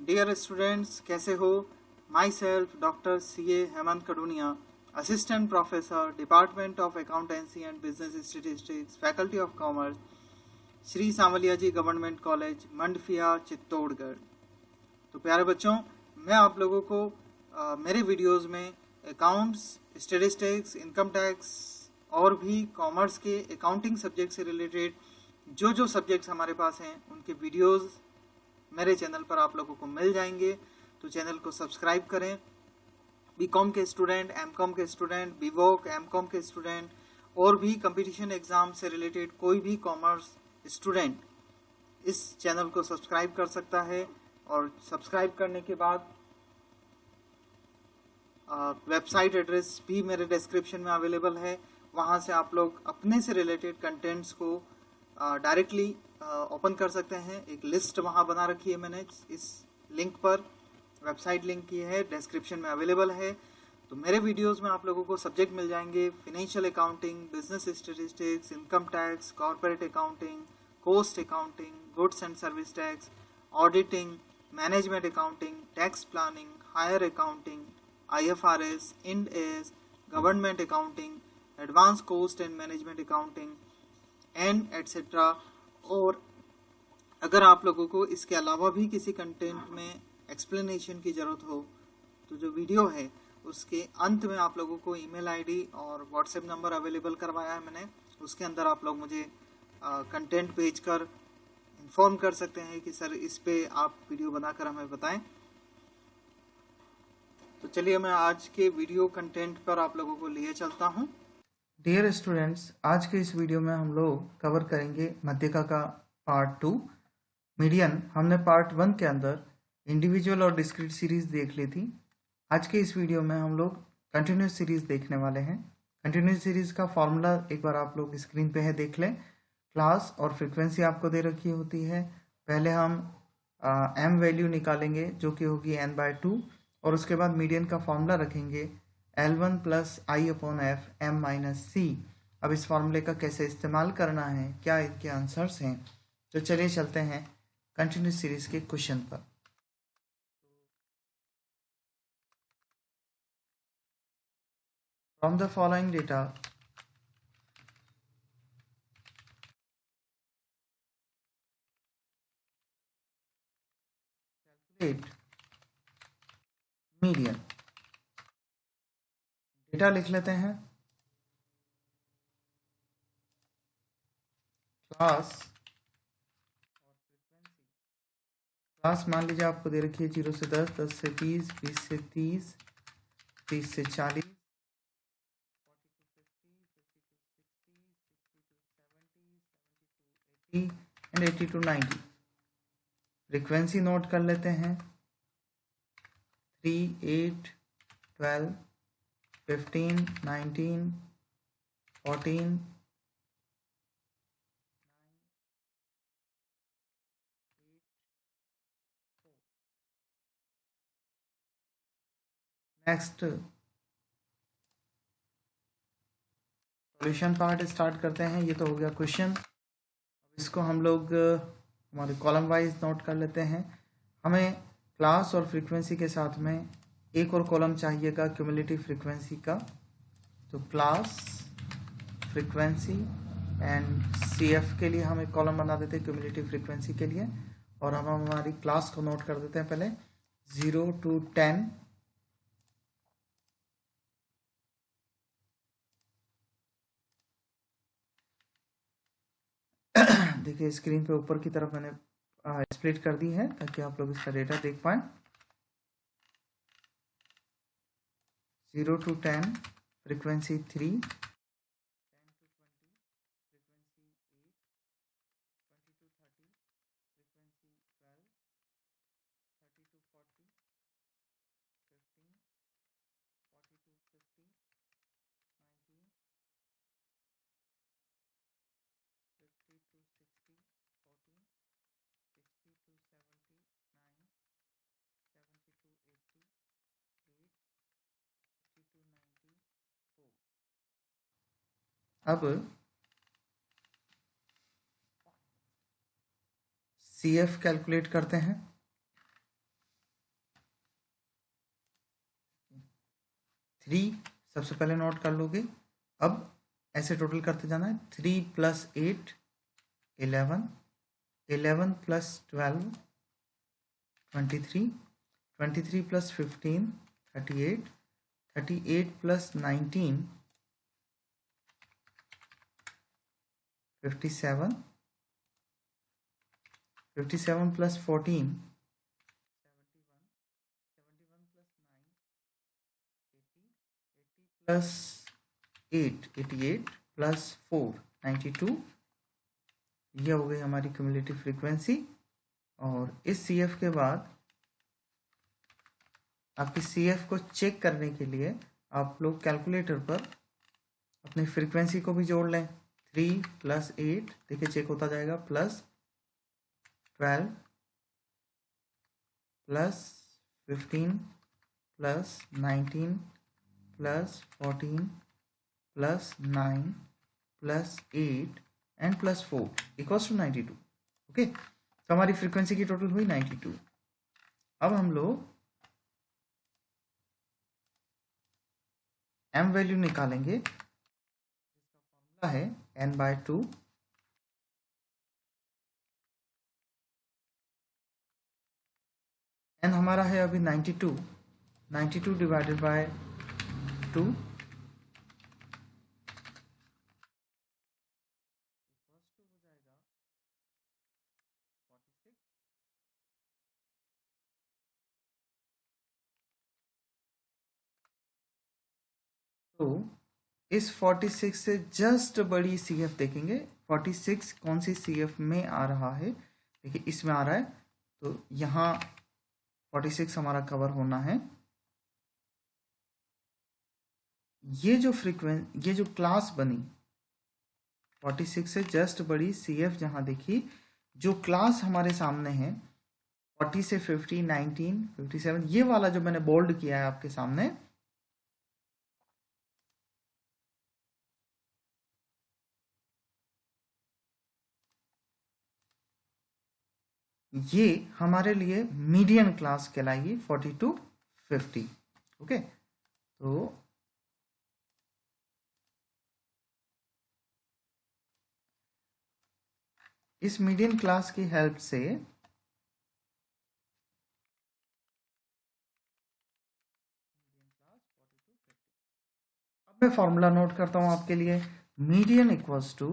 Dear students, कैसे हो? Myself doctor CA Hemant Kaduniya, assistant professor, department of accountancy and business statistics, faculty of commerce, Shri Sanwaliya ji government college, Mandphia, Chittorgarh. तो प्यारे बच्चों, मैं आप लोगों को मेरे वीडियोस में अकाउंट्स, स्टेटिस्टिक्स, इनकम टैक्स और भी कॉमर्स के अकाउंटिंग सब्जेक्ट से रिलेटेड जो सब्जेक्ट्स हमारे पास हैं उनके वीडियोस मेरे चैनल पर आप लोगों को मिल जाएंगे। तो चैनल को सब्सक्राइब करें। बीकॉम के स्टूडेंट, एमकॉम के स्टूडेंट, बीवोक, एमकॉम के स्टूडेंट और भी कंपटीशन एग्जाम से रिलेटेड कोई भी कॉमर्स स्टूडेंट इस चैनल को सब्सक्राइब कर सकता है। और सब्सक्राइब करने के बाद वेबसाइट एड्रेस भी मेरे डिस्क्रिप्शन में अवेलेबल है। वहाँ से आप लोग अपने से रिलेटेड कंटेंट्स को डायरेक्टली ओपन कर सकते हैं। एक लिस्ट वहाँ बना रखी है मैंने, इस लिंक पर वेबसाइट लिंक की है, डिस्क्रिप्शन में अवेलेबल है। तो मेरे वीडियोस में आप लोगों को सब्जेक्ट मिल जाएंगे: financial accounting, business statistics, income tax, corporate accounting, cost accounting, goods and service tax, auditing, management accounting, tax planning, higher accounting, IFRS, Ind AS, government accounting, advance cost and management accounting and etcetera. और अगर आप लोगों को इसके अलावा भी किसी content में एक्सप्लेनेशन की ज़रूरत हो तो जो वीडियो है उसके अंत में आप लोगों को ईमेल आईडी और व्हाट्सएप नंबर अवेलेबल करवाया है मैंने। उसके अंदर आप लोग मुझे कंटेंट भेजकर इन्फॉर्म कर सकते हैं कि सर इस पे आप वीडियो बनाकर हमें बताएं। तो चलिए मैं आज के वीडियो कंटेंट पर आप लोगों को लिए चलता हूं। डियर स्टूडेंट्स, आज के इस वीडियो में हम लोग कवर करेंगे मध्यका का पार्ट 2 मीडियन। हमने पार्ट 1 के अंदर इंडिविजुअल और डिस्क्रीट सीरीज देख ली थी। आज के इस वीडियो में हम लोग कंटिन्यूस सीरीज देखने वाले हैं। कंटिन्यूस सीरीज का फॉर्मूला एक बार आप लोग स्क्रीन पे है, देख लें। क्लास और फ्रीक्वेंसी आपको दे रखी होती है। पहले हम m वैल्यू निकालेंगे जो कि होगी n/2 और उसके बाद मीडियन का फॉर्मूला रखेंगे L1 + I/f m-c। अब इस फॉर्मूले का कैसे इस्तेमाल करना है, क्या इनके आंसर्स हैं, तो चलिए चलते हैं कंटिन्यूस सीरीज के क्वेश्चन पर। From the following data calculate median. Data लिख लेते हैं। क्लास मान लीजिए आपको दे रखी है 0 से 10, 10 से 30, 20 से 30, 30 से 40, 40 to 50, 50 to 60, 60 to 70, 70 to 80 and 80 to 90। Frequency note कर लेते हैं: 3, 8, 12, 15, 19, 14, नेक्स्ट सॉल्यूशन पार्ट स्टार्ट करते हैं। ये तो हो गया क्वेश्चन। इसको हम लोग हमारे कॉलम वाइज नोट कर लेते हैं। हमें क्लास और फ्रीक्वेंसी के साथ में एक और कॉलम चाहिएगा क्यूमुलेटिव फ्रीक्वेंसी का। तो क्लास, फ्रीक्वेंसी एंड CF के लिए हम एक कॉलम बना देते हैं क्यूमुलेटिव फ्रीक्वेंसी के लिए। और हम हमारी क्लास को नोट कर देते हैं पहले 0 to 10, देखिए स्क्रीन पे ऊपर की तरफ मैंने स्प्लिट कर दी है ताकि आप लोग इसका डेटा देख पाए। 0 to 10 frequency 3, 10 to 20 frequency 8, 20 to 30 frequency 12, 30 to 40 15, 40 to 50 19, 50 to 60 14, 60 to 70 9, 70 to 80 8, 80 to 90 4। अब CF कैलकुलेट करते हैं। 3 सबसे पहले नोट कर लोगे। अब ऐसे टोटल करते जाना है। 3 + 8 11, 11 + 12 23, 23 + 15 38, 38 + 19 57, 57 + 14 71, 71 + 9 80, 80 + 8 88 + 4 92। ये हो गई हमारी क्यूमुलेटिव फ्रीक्वेंसी। और इस CF के बाद आपकी CF को चेक करने के लिए आप लोग कैलकुलेटर पर अपनी फ्रीक्वेंसी को भी जोड़ लें। 3 + 8 देखिए चेक होता जाएगा, +12 +15 +19 +14 +9 +8 एंड +4 = 92। ओके, तो हमारी फ्रीक्वेंसी की टोटल हुई 92। अब हम लोग m वैल्यू निकालेंगे, जिसका फॉर्मूला है n/2। n हमारा है अभी 92, 92 / 2 तो इस 46 से जस्ट बड़ी CF देखेंगे। 46 कौन सी CF में आ रहा है, देखिए इसमें आ रहा है, तो यहाँ 46 हमारा कवर होना है। ये जो क्लास बनी 46 से जस्ट बड़ी CF, जहाँ देखिए जो क्लास हमारे सामने है 40 से 50 19 57, ये वाला जो मैंने बोल्ड किया है आपके सामने, ये हमारे लिए मीडियन क्लास कहलाएगी 40 to 50। ओके, तो इस मीडियन क्लास की हेल्प से अब मैं फॉर्मूला नोट करता हूं आपके लिए। Median equals to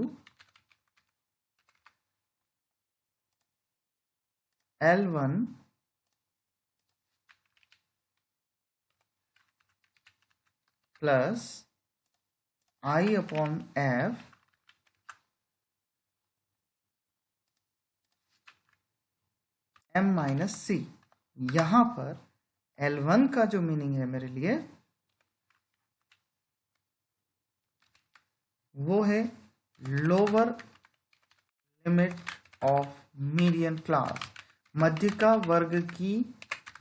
L1 plus I/F m - c। यहां पर L1 का जो मीनिंग है मेरे लिए वो है lower limit of median class, मध्यिका वर्ग की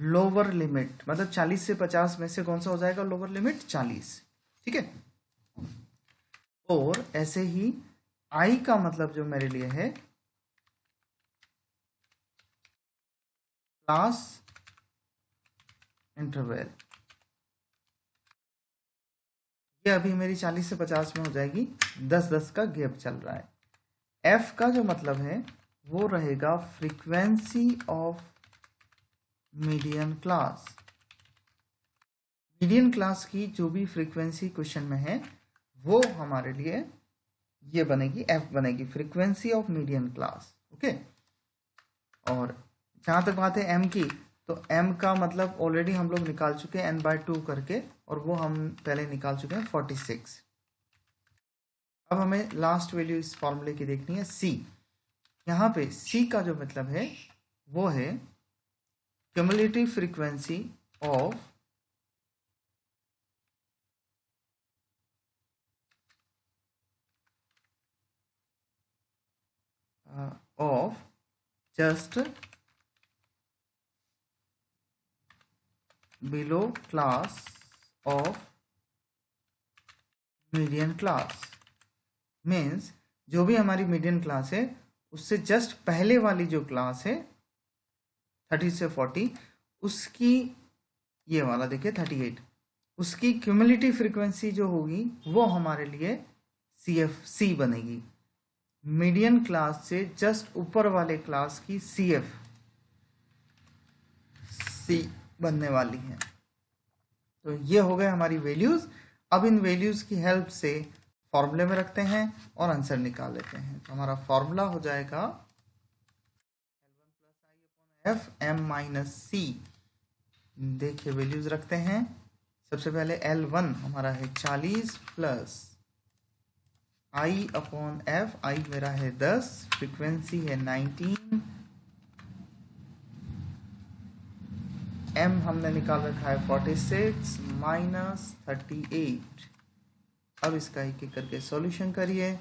लोअर लिमिट, मतलब 40 से 50 में से कौन सा हो जाएगा लोअर लिमिट, 40। ठीक है, और ऐसे ही I का मतलब जो मेरे लिए है क्लास इंटरवल, ये अभी मेरी 40 से 50 में हो जाएगी, 10-10 का गैप चल रहा है। F का जो मतलब है वो रहेगा frequency of median class. Median class की जो भी फ्रीक्वेंसी क्वेश्चन में है वो हमारे लिए ये बनेगी, F बनेगी, frequency of median class. Okay, और जहां तक बात है M की, तो M का मतलब ऑलरेडी हम लोग निकाल चुके हैं n/2 करके, और वो हम पहले निकाल चुके हैं 46। अब हमें लास्ट वैल्यू इस फॉर्मूले की देखनी है C। यहाँ पे C का जो मतलब है वो है cumulative frequency of just below class of median class. Means जो भी हमारी मीडियन क्लास है उससे जस्ट पहले वाली जो क्लास है 30 से 40, उसकी, ये वाला देखिए 38, उसकी क्यूमुलेटिव फ्रीक्वेंसी जो होगी वो हमारे लिए CFC बनेगी। मीडियन क्लास से जस्ट ऊपर वाले क्लास की CFC बनने वाली है। तो ये हो गए हमारी वैल्यूज। अब इन वैल्यूज की हेल्प से फॉर्मूले में रखते हैं और आंसर निकाल लेते हैं। तो हमारा फॉर्मूला हो जाएगा F(m-c). देखिए वैल्यूज रखते हैं। सबसे पहले L1 हमारा है 40 प्लस I/F, I मेरा है 10, फ्रीक्वेंसी है 19, M हमने निकाल रखा है 46 माइनस 38। अब इसका एक एक करके सॉल्यूशन करिए।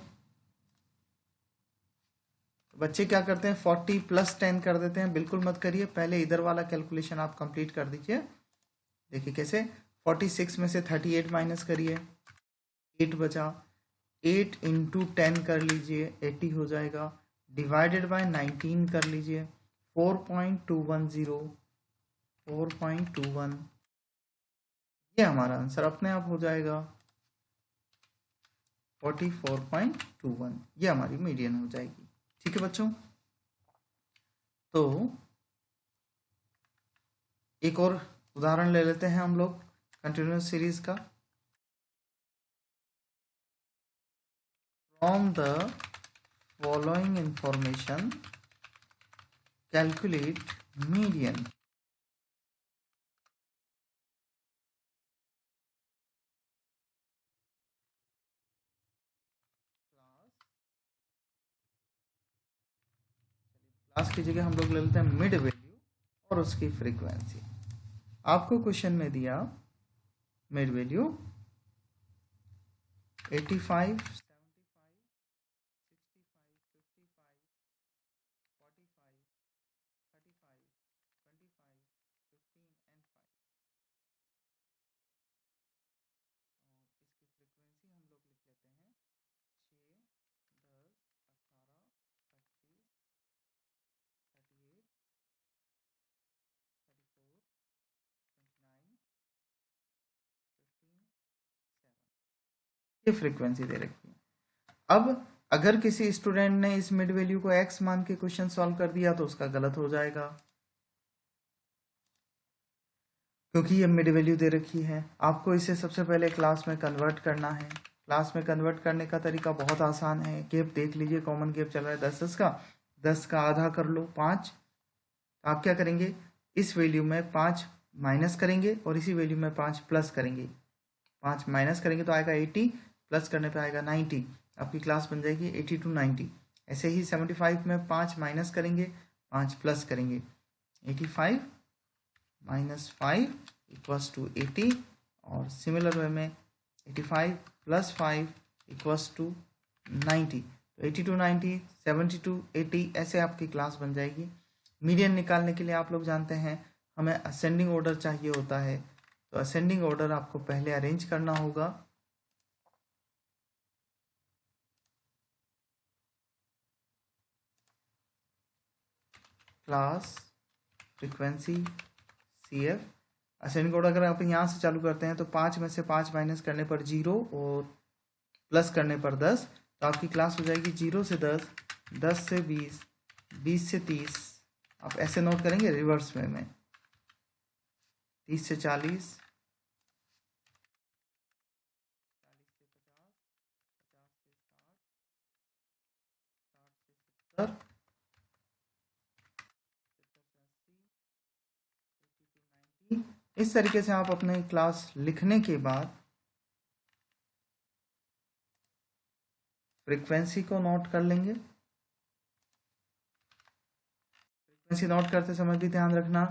बच्चे क्या करते हैं 40 प्लस 10 कर देते हैं, बिल्कुल मत करिए। पहले इधर वाला कैलकुलेशन आप कंप्लीट कर दीजिए। देखिए कैसे, 46 में से 38 माइनस करिए, 8 बचा, 8 इंटू 10 कर लीजिए, 80 हो जाएगा, डिवाइडेड बाय 19 कर लीजिए, 4.210, 4.21। ये हमारा आंसर अपने आप हो जाएगा 44.21। ये हमारी मीडियन हो जाएगी। ठीक है बच्चों, तो एक और उदाहरण ले लेते हैं हम लोग कंटिन्यूअस सीरीज का। From the following information calculate median. Class की जगह हम लोग ले लेते हैं मिड वैल्यू और उसकी फ्रीक्वेंसी। आपको क्वेश्चन में दिया मिड वैल्यू 85, 75, 65, 55, 45, 35, 25, 15 एंड 5। और इसकी फ्रीक्वेंसी हम लोग लिख लेते हैं 6, 10, 18, 25, 38, 34, 29, 15, 7। ये फ्रीक्वेंसी दे रखी है। अब अगर किसी स्टूडेंट ने इस मिड वैल्यू को x मान के क्वेश्चन सॉल्व कर दिया तो उसका गलत हो जाएगा, क्योंकि ये मिड वैल्यू दे रखी है। आपको इसे सबसे पहले क्लास में कन्वर्ट करना है। क्लास में कन्वर्ट करने का तरीका बहुत आसान है। गैप देख लीजिए, कॉमन गैप चल रहा है 10 का, 10 का आधा कर लो 5। आप क्या करेंगे, इस वैल्यू में 5 माइनस करेंगे और इसी वैल्यू में 5 प्लस करेंगे। 5 माइनस करेंगे तो आएगा 80, प्लस करने पे आएगा 90। आपकी क्लास बन जाएगी 80 to 90। ऐसे ही 75 में 5 माइनस करेंगे, 5 प्लस करेंगे, 85 माइनस 5 इक्वल्स टू 80। और सिमिलर वे में 85 प्लस 5 इक्वल्स टू 90। तो 80 to 90, 70 to 80, ऐसे आपकी क्लास बन जाएगी। मीडियन निकालने के लिए आप लोग जानते हैं हमें असेंडिंग ऑर्डर चाहिए होता है। तो असेंडिंग ऑर्डर आपको पहले अरेंज करना होगा। Class, frequency, CF, ascending order अगर आप यहाँ से चालू करते हैं तो 5 में से 5 माइनस करने पर 0 और प्लस करने पर 10। तो आपकी क्लास हो जाएगी 0 से 10, 10 से 20, 20 से 30। आप ऐसे नोट करेंगे रिवर्स में 30 से 40, 40 से 50, 50 से 60, 60 से 70, 70 से 80, 80 to 90। इस तरीके से आप अपने क्लास लिखने के बाद फ्रीक्वेंसी को नोट कर लेंगे। फ्रीक्वेंसी नोट करते समय भी ध्यान रखना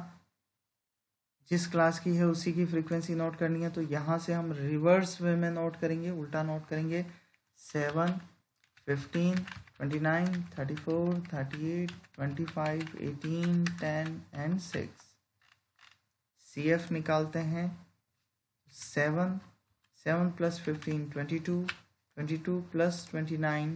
जिस क्लास की है उसी की फ्रीक्वेंसी नोट करनी है। तो यहाँ से हम रिवर्स वे में नोट करेंगे, उल्टा नोट करेंगे। 7, 15, 29, 34, 38, 25, 18, 10 एंड 6। CF निकालते हैं 7, 7 plus 15 22, 22 plus 29 51,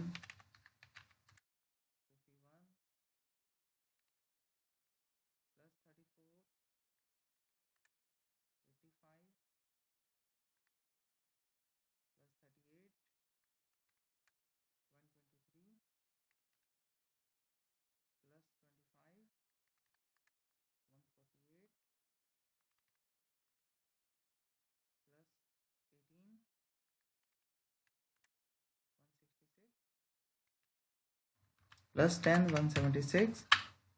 plus 34 85, plus 10 176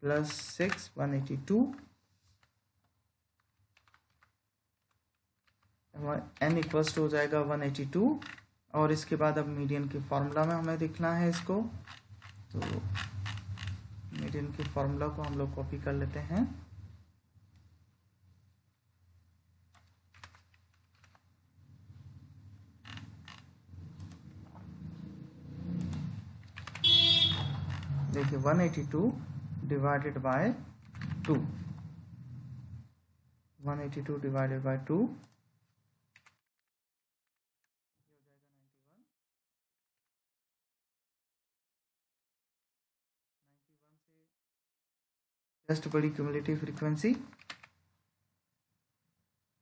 plus 6 182 n equals to हो जाएगा 182। और इसके बाद अब मीडियन के फॉर्मूला में हमें देखना है इसको, तो मीडियन के फॉर्मूला को हम लोग कॉपी कर लेते हैं। देखिए 182 divided by 2, 182 divided by 2 just बड़ी क्यूमुलेटिव फ्रीक्वेंसी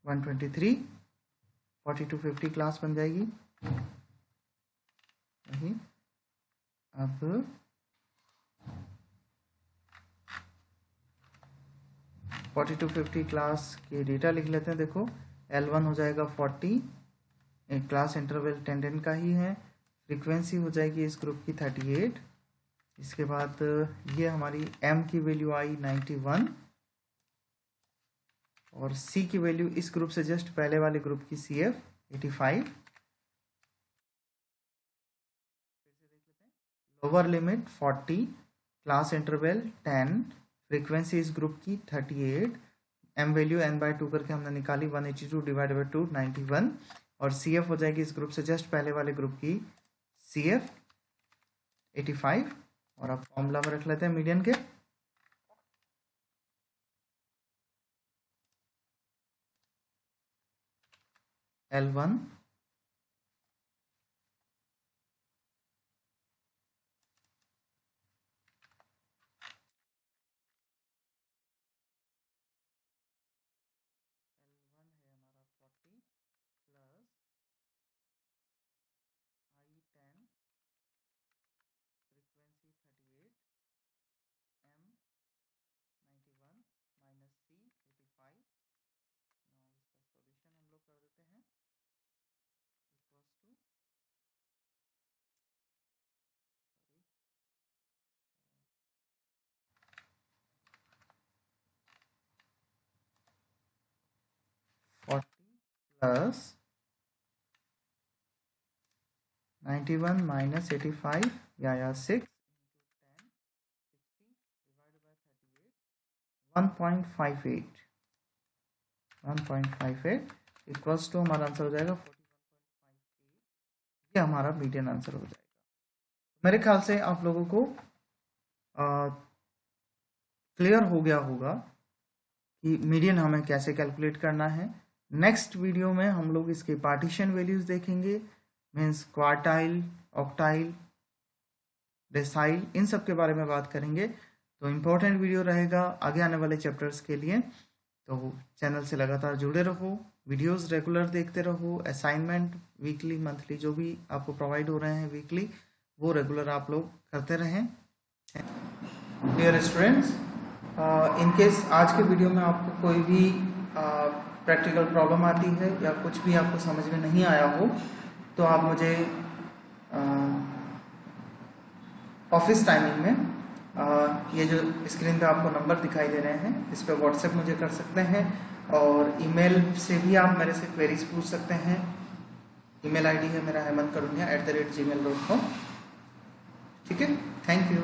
123, 4250 क्लास बन जाएगी। वही अब 4250 क्लास के डेटा लिख लेते हैं। देखो L1 हो जाएगा 40, एक क्लास इंटरवल 10 का ही है, फ्रीक्वेंसी हो जाएगी इस ग्रुप की 38। इसके बाद ये हमारी M की वैल्यू आई 91 और C की वैल्यू इस ग्रुप से जस्ट पहले वाले ग्रुप की CF 85। Lower limit 40, class interval 10, frequency इस ग्रुप की 38, M वैल्यू n/2 करके हमने निकाली 182 डिवाइड बाई 2 91 और CF हो जाएगी इस ग्रुप से जस्ट पहले वाले ग्रुप की CF 85। और अब फॉर्मूला में रख लेते हैं मीडियन के। L1 प्लस 91 माइनस 85 या 6 1.58 इक्वल्स टू हमारा आंसर हो जाएगा 41.58। ये हमारा मीडियन आंसर हो जाएगा। मेरे ख्याल से आप लोगों को क्लियर हो गया होगा कि मीडियन हमें कैसे कैलकुलेट करना है। नेक्स्ट वीडियो में हम लोग इसके पार्टीशन वैल्यूज देखेंगे, मीन्स क्वार्टाइल, ऑक्टाइल, डेसाइल, इन सब के बारे में बात करेंगे। तो इम्पोर्टेंट वीडियो रहेगा आगे आने वाले चैप्टर्स के लिए। तो चैनल से लगातार जुड़े रहो, वीडियोस रेगुलर देखते रहो, असाइनमेंट वीकली मंथली जो भी आपको प्रोवाइड हो रहे हैं वीकली, वो रेगुलर आप लोग करते रहें। डियर स्टूडेंट्स, इन केस आज के वीडियो में आपको कोई भी प्रैक्टिकल प्रॉब्लम आती है या कुछ भी आपको समझ में नहीं आया हो तो आप मुझे ऑफिस टाइमिंग में ये जो स्क्रीन पे आपको नंबर दिखाई दे रहे हैं इस पे व्हाट्सएप मुझे कर सकते हैं और ईमेल से भी आप मेरे से क्वेरीज पूछ सकते हैं। ईमेल आईडी है मेरा hemankarunya@gmail.com। ठीक है, थैंक यू।